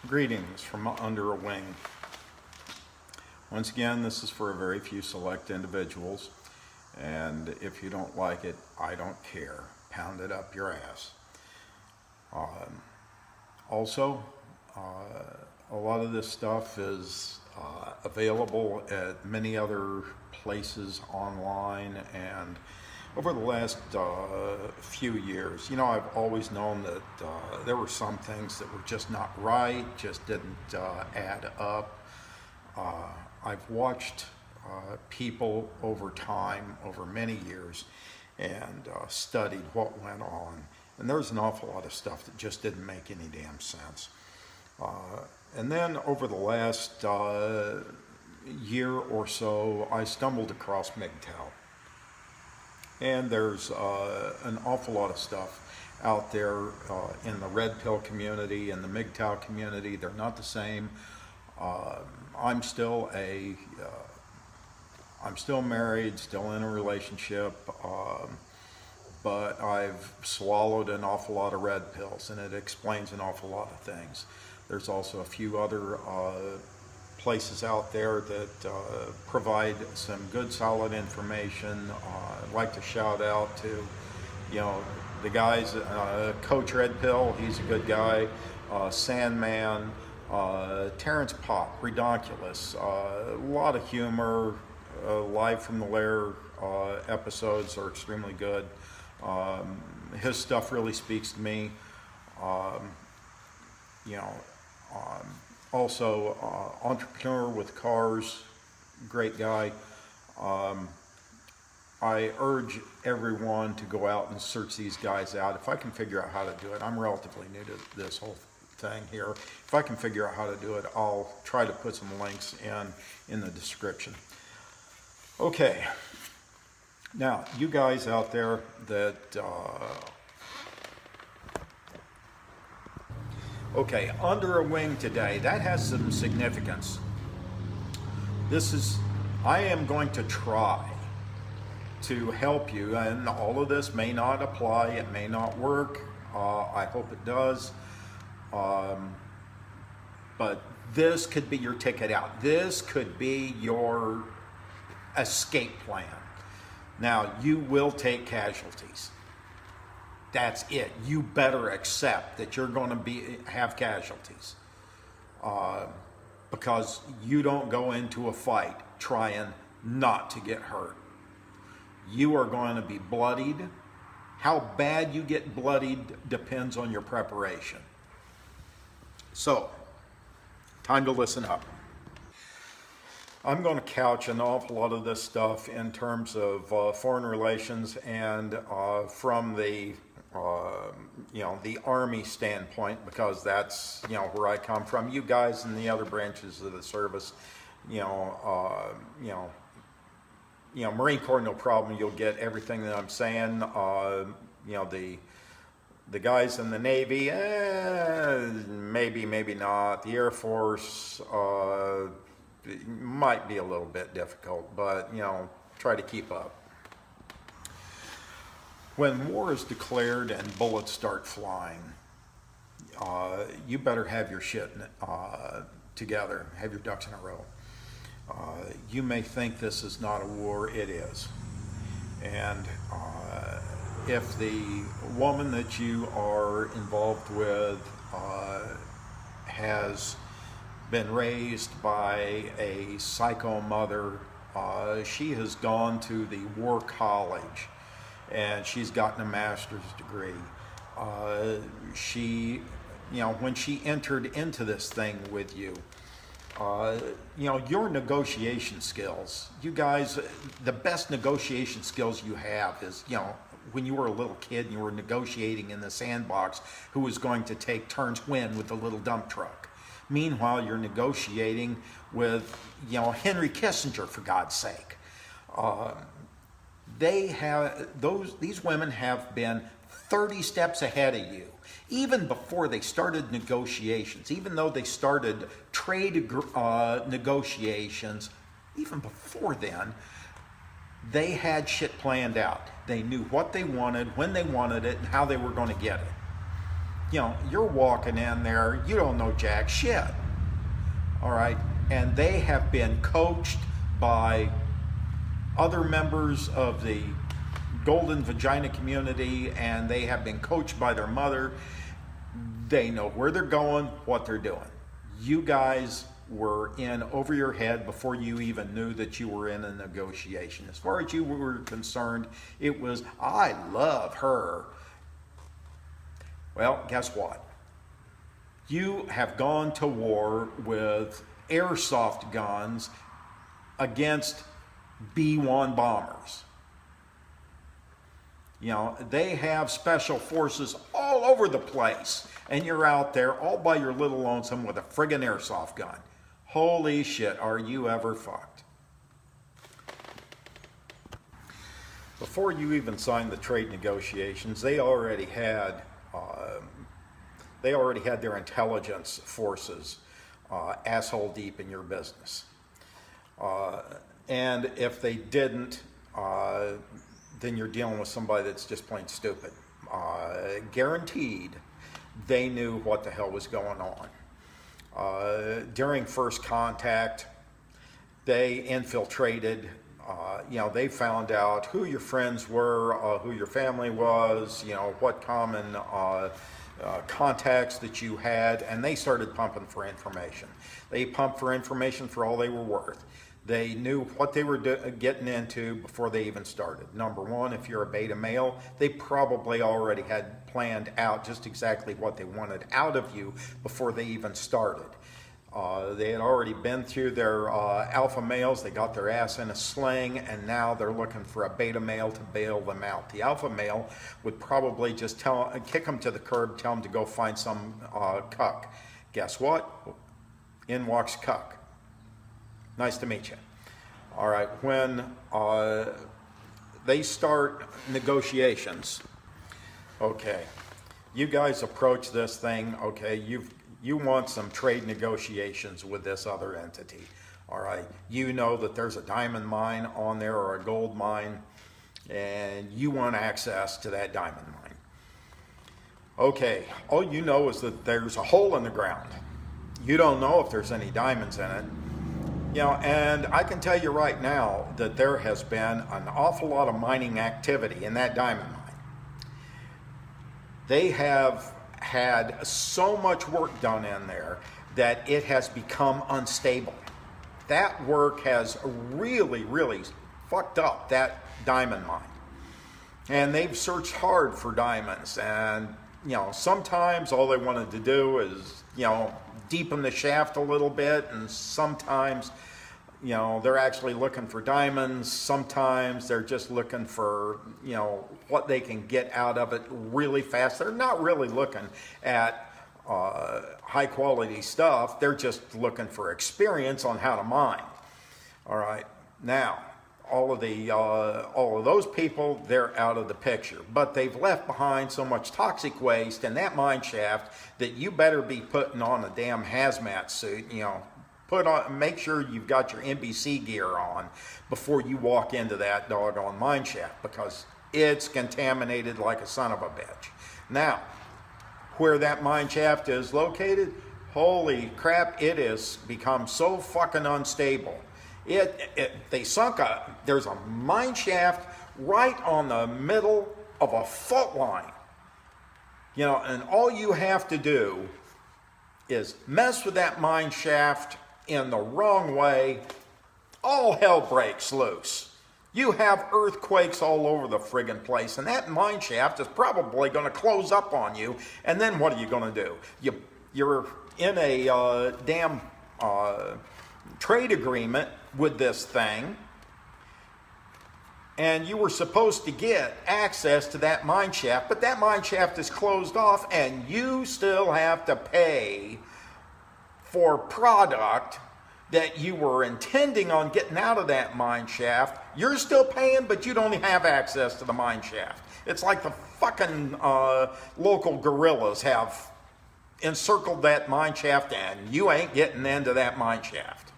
Greetings from Under a Wing. Once again, this is for a very few select individuals, and if you don't like it, I don't care. Pound it up your ass. Also, a lot of this stuff is available at many other places online, and over the last few years, I've always known that there were some things that were just not right, just didn't add up. I've watched people over time, over many years, and studied what went on. And there's an awful lot of stuff that just didn't make any damn sense. And then over the last year or so, I stumbled across MGTOW. And there's an awful lot of stuff out there in the red pill community and the MGTOW community. They're not the same. I'm still married, still in a relationship, but I've swallowed an awful lot of red pills, and it explains an awful lot of things. There's also a few other places out there that provide some good solid information. I'd like to shout out to the guys, Coach Red Pill, he's a good guy, Sandman, Terrence Pop, Redonkulous, a lot of humor. Live from the Lair episodes are extremely good. His stuff really speaks to me. Also, Entrepreneur with Cars, great guy. I urge everyone to go out and search these guys out. If I can figure out how to do it, I'm relatively new to this whole thing here. If I can figure out how to do it, I'll try to put some links in the description. Okay, now you guys out there that okay, Under a Wing today, that has some significance. I am going to try to help you, and all of this may not apply, it may not work, I hope it does, but this could be your ticket out. This could be your escape plan. Now, you will take casualties. That's it. You better accept that you're going to have casualties, because you don't go into a fight trying not to get hurt. You are going to be bloodied. How bad you get bloodied depends on your preparation. So, time to listen up. I'm going to couch an awful lot of this stuff in terms of foreign relations and from the Army standpoint, because that's where I come from. You guys in the other branches of the service, Marine Corps, no problem. You'll get everything that I'm saying. The guys in the Navy, maybe not. The Air Force might be a little bit difficult, but try to keep up. When war is declared and bullets start flying, you better have your shit together, have your ducks in a row. You may think this is not a war, it is. And if the woman that you are involved with has been raised by a psycho mother, she has gone to the war college and she's gotten a master's degree. When she entered into this thing with you, your negotiation skills, you guys, the best negotiation skills you have is, when you were a little kid and you were negotiating in the sandbox who was going to take turns when with the little dump truck. Meanwhile, you're negotiating with, Henry Kissinger, for God's sake. These women have been 30 steps ahead of you. Even before they started negotiations, even though they started trade negotiations, even before then, they had shit planned out. They knew what they wanted, when they wanted it, and how they were going to get it. you're walking in there, you don't know jack shit. All right. And they have been coached by other members of the golden vagina community, and they have been coached by their mother. They know where they're going, what they're doing. You guys were in over your head before you even knew that you were in a negotiation. As far as you were concerned, it was, I love her. Well, guess what? You have gone to war with airsoft guns against B-1 bombers. They have special forces all over the place, and you're out there all by your little lonesome with a friggin' airsoft gun. Holy shit, are you ever fucked? Before you even signed the trade negotiations, they already had their intelligence forces asshole deep in your business. And if they didn't, then you're dealing with somebody that's just plain stupid. Guaranteed, they knew what the hell was going on. During first contact, they infiltrated. They found out who your friends were, who your family was, what common contacts that you had, and they started pumping for information. They pumped for information for all they were worth. They knew what they were getting into before they even started. Number one, if you're a beta male, they probably already had planned out just exactly what they wanted out of you before they even started. They had already been through their alpha males. They got their ass in a sling, and now they're looking for a beta male to bail them out. The alpha male would probably just kick them to the curb, tell them to go find some cuck. Guess what? In walks cuck. Nice to meet you. All right, when they start negotiations, okay, you guys approach this thing, okay, you want some trade negotiations with this other entity, all right? You know that there's a diamond mine on there or a gold mine, and you want access to that diamond mine. Okay, all you know is that there's a hole in the ground. You don't know if there's any diamonds in it. And I can tell you right now that there has been an awful lot of mining activity in that diamond mine. They have had so much work done in there that it has become unstable. That work has really, really fucked up that diamond mine. And they've searched hard for diamonds, and sometimes all they wanted to do is deepen the shaft a little bit, and sometimes they're actually looking for diamonds. Sometimes they're just looking for what they can get out of it really fast. They're not really looking at high quality stuff. They're just looking for experience on how to mine. All right, now all of those people, they're out of the picture, but they've left behind so much toxic waste in that mine shaft that you better be putting on a damn hazmat suit. Make sure you've got your NBC gear on before you walk into that doggone mine shaft, because it's contaminated like a son of a bitch. Now, where that mine shaft is located, holy crap, it has become so fucking unstable. There's a mine shaft right on the middle of a fault line. And all you have to do is mess with that mine shaft in the wrong way, all hell breaks loose. You have earthquakes all over the friggin' place, and that mine shaft is probably going to close up on you, and then what are you going to do? You're in a damn trade agreement with this thing, and you were supposed to get access to that mine shaft, but that mine shaft is closed off, and you still have to pay for product that you were intending on getting out of that mine shaft. You're still paying, but you don't have access to the mine shaft. It's like the fucking local guerrillas have encircled that mine shaft, and you ain't getting into that mine shaft.